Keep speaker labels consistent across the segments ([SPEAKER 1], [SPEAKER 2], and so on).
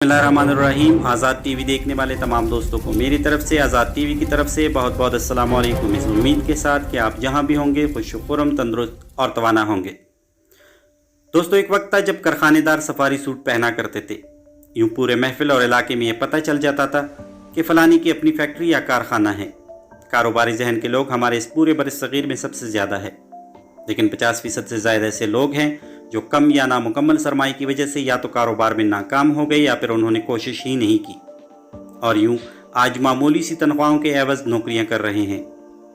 [SPEAKER 1] बिस्मिल्लाहिर्रहमानिर्रहीम। आज़ाद टीवी देखने वाले तमाम दोस्तों को मेरी तरफ से, आज़ाद टीवी की तरफ से बहुत बहुत अस्सलाम वालेकुम। इस उम्मीद के साथ कि आप जहां भी होंगे खुश खुर्रम, तंदुरुस्त और तवाना होंगे। दोस्तों, एक वक्त था जब कारखानेदार सफारी सूट पहना करते थे। यूं पूरे महफिल और इलाके में यह पता चल जाता था कि फ़लानी की अपनी फैक्ट्री या कारखाना है। कारोबारी जहन के लोग हमारे इस पूरे बरसग़ीर में सबसे ज़्यादा है, लेकिन 50% से ज़्यादा ऐसे लोग हैं जो कम या नामुकम्मल सरमाए की वजह से या तो कारोबार में नाकाम हो गए या फिर उन्होंने कोशिश ही नहीं की, और यूं आज मामूली सी तनख्वाहों के एवज़ नौकरियां कर रहे हैं।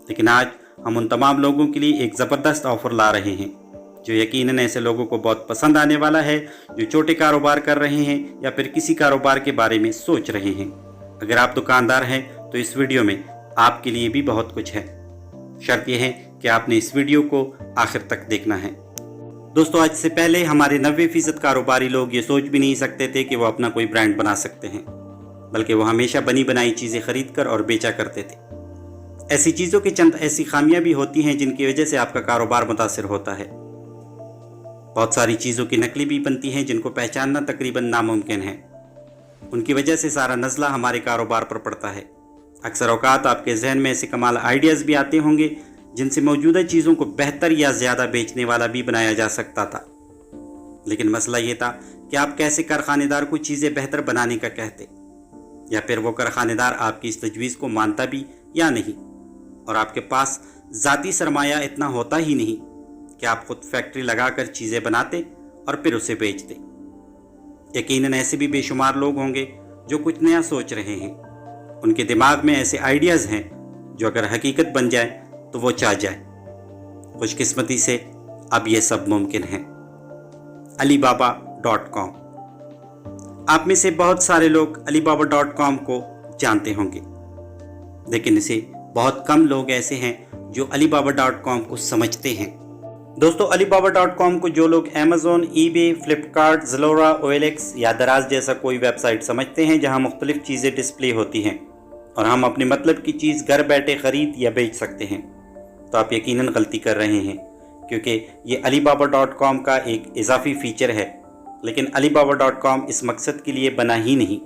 [SPEAKER 1] लेकिन आज हम उन तमाम लोगों के लिए एक ज़बरदस्त ऑफ़र ला रहे हैं जो यकीनन ऐसे लोगों को बहुत पसंद आने वाला है जो छोटे कारोबार कर रहे हैं या फिर किसी कारोबार के बारे में सोच रहे हैं। अगर आप दुकानदार हैं तो इस वीडियो में आपके लिए भी बहुत कुछ है। शर्त यह है कि आपने इस वीडियो को आखिर तक देखना है। दोस्तों, आज से पहले हमारे 90% कारोबारी लोग ये सोच भी नहीं सकते थे कि वो अपना कोई ब्रांड बना सकते हैं, बल्कि वो हमेशा बनी बनाई चीज़ें खरीद कर और बेचा करते थे। ऐसी चीज़ों की चंद ऐसी खामियां भी होती हैं जिनकी वजह से आपका कारोबार मुतासिर होता है। बहुत सारी चीज़ों की नकली भी बनती हैं जिनको पहचानना तकरीबन नामुमकिन है। उनकी वजह से सारा नज़ला हमारे कारोबार पर पड़ता है। अक्सर औकात आपके जहन में ऐसे कमाल आइडियाज़ भी आते होंगे जिनसे मौजूदा चीज़ों को बेहतर या ज़्यादा बेचने वाला भी बनाया जा सकता था। लेकिन मसला ये था कि आप कैसे कारखानेदार को चीज़ें बेहतर बनाने का कहते, या फिर वो कारखानेदार आपकी इस तजवीज़ को मानता भी या नहीं, और आपके पास ज़ाती सरमाया इतना होता ही नहीं कि आप खुद फैक्ट्री लगाकर चीज़ें बनाते और फिर उसे बेचते। यकीनन ऐसे भी बेशुमार लोग होंगे जो कुछ नया सोच रहे हैं। उनके दिमाग में ऐसे आइडियाज़ हैं जो अगर हकीकत बन जाए तो वो चाह जाए। खुशकिस्मती से अब ये सब मुमकिन है। Alibaba.com। आप में से बहुत सारे लोग Alibaba.com को जानते होंगे, लेकिन इसे बहुत कम लोग ऐसे हैं जो Alibaba.com को समझते हैं। दोस्तों, Alibaba.com को जो लोग Amazon, eBay, Flipkart, Zalora, OLX या दराज जैसा कोई वेबसाइट समझते हैं जहां मुख्तलिफ चीज़ें डिस्प्ले होती हैं और हम अपने मतलब की चीज़ घर बैठे ख़रीद या बेच सकते हैं, तो आप यकीनन गलती कर रहे हैं, क्योंकि ये Alibaba.com का एक इजाफी फ़ीचर है। लेकिन Alibaba.com इस मकसद के लिए बना ही नहीं।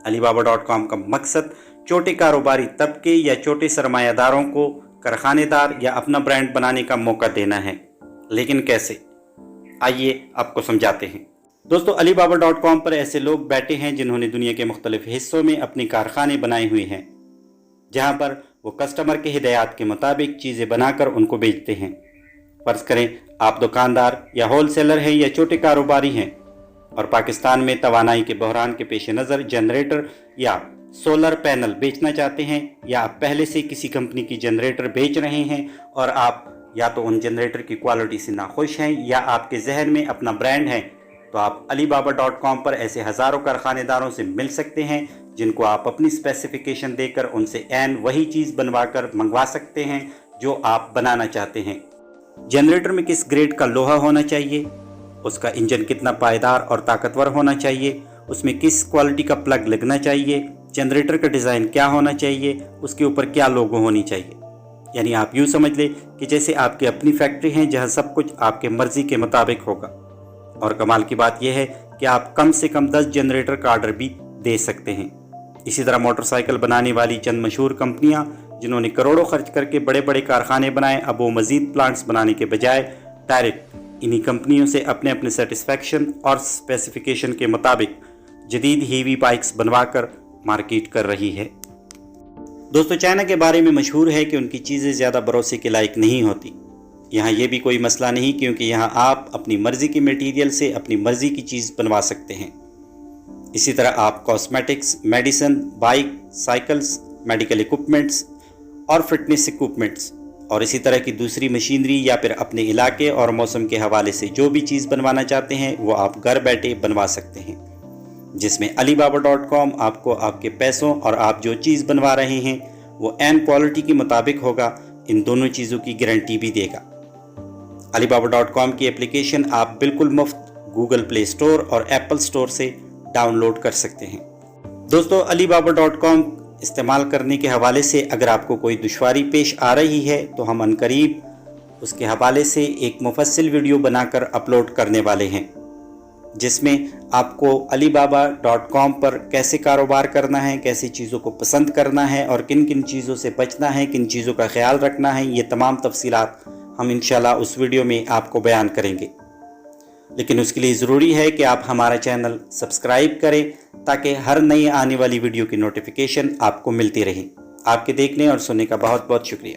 [SPEAKER 1] Alibaba.com का मकसद छोटे कारोबारी तबके या छोटे सरमायादारों को कारखानेदार या अपना ब्रांड बनाने का मौका देना है। लेकिन कैसे, आइए आपको समझाते हैं। दोस्तों, Alibaba.com पर ऐसे लोग बैठे हैं जिन्होंने दुनिया के मुख्तलिफ हिस्सों में अपने कारखाने बनाए हुए हैं, जहां पर वो कस्टमर के हिदायत के मुताबिक चीज़ें बनाकर उनको बेचते हैं। फ़र्ज़ करें आप दुकानदार या होलसेलर हैं या छोटे कारोबारी हैं और पाकिस्तान में तवानाई के बहरान के पेश नज़र जनरेटर या सोलर पैनल बेचना चाहते हैं, या आप पहले से किसी कंपनी की जनरेटर बेच रहे हैं और आप या तो उन जनरेटर की क्वालिटी से नाखुश हैं या आपके जहन में अपना ब्रांड है, तो आप Alibaba.com पर ऐसे हज़ारों कारखानेदारों से मिल सकते हैं जिनको आप अपनी स्पेसिफिकेशन देकर उनसे ऐन वही चीज़ बनवा कर मंगवा सकते हैं जो आप बनाना चाहते हैं। जनरेटर में किस ग्रेड का लोहा होना चाहिए, उसका इंजन कितना पायदार और ताकतवर होना चाहिए, उसमें किस क्वालिटी का प्लग लगना चाहिए, जनरेटर का डिज़ाइन क्या होना चाहिए, उसके ऊपर क्या लोगो होनी चाहिए। यानी आप यूँ समझ लें कि जैसे आपकी अपनी फैक्ट्री है जहाँ सब कुछ आपके मर्ज़ी के मुताबिक होगा। और कमाल की बात यह है कि आप कम से कम 10 जनरेटर का आर्डर भी दे सकते हैं। इसी तरह मोटरसाइकिल बनाने वाली चंद मशहूर कंपनियां जिन्होंने करोड़ों खर्च करके बड़े बड़े कारखाने बनाए, अब वो मज़ीद प्लांट्स बनाने के बजाय डायरेक्ट इन्हीं कंपनियों से अपने अपने सेटिस्फेक्शन और स्पेसिफिकेशन के मुताबिक जदीद हीवी बाइक्स बनवा कर मार्केट कर रही है। दोस्तों, चाइना के बारे में मशहूर है कि उनकी चीज़ें ज़्यादा भरोसे के लायक नहीं होती। यहाँ ये भी कोई मसला नहीं, क्योंकि यहाँ आप अपनी मर्ज़ी के मटेरियल से अपनी मर्ज़ी की चीज़ बनवा सकते हैं। इसी तरह आप cosmetics, medicine, bike, cycles, medical equipments और फिटनेस इक्विपमेंट्स और इसी तरह की दूसरी मशीनरी या फिर अपने इलाके और मौसम के हवाले से जो भी चीज़ बनवाना चाहते हैं वो आप घर बैठे बनवा सकते हैं, जिसमें Alibaba.com आपको आपके पैसों और आप जो चीज़ बनवा रहे हैं वो एन क्वालिटी के मुताबिक होगा, इन दोनों चीज़ों की गारंटी भी देगा। Alibaba.com की एप्लीकेशन आप बिल्कुल मुफ्त गूगल प्ले स्टोर और एप्पल स्टोर से डाउनलोड कर सकते हैं। दोस्तों, Alibaba.com इस्तेमाल करने के हवाले से अगर आपको कोई दुश्वारी पेश आ रही है तो हम अनकरीब उसके हवाले से एक मुफस्सिल वीडियो बनाकर अपलोड करने वाले हैं। جس میں آپ کو alibaba.com پر کیسے کاروبار کرنا ہے، کیسی چیزوں کو پسند کرنا ہے اور کن کن چیزوں سے بچنا ہے، کن چیزوں کا خیال رکھنا ہے، یہ تمام تفصیلات ہم انشاءاللہ اس ویڈیو میں آپ کو بیان کریں گے۔ لیکن اس کے لیے ضروری ہے کہ آپ ہمارا چینل سبسکرائب کریں تاکہ ہر نئی آنے والی ویڈیو کی نوٹیفیکیشن آپ کو ملتی رہے۔ آپ کے دیکھنے اور سننے کا بہت بہت شکریہ۔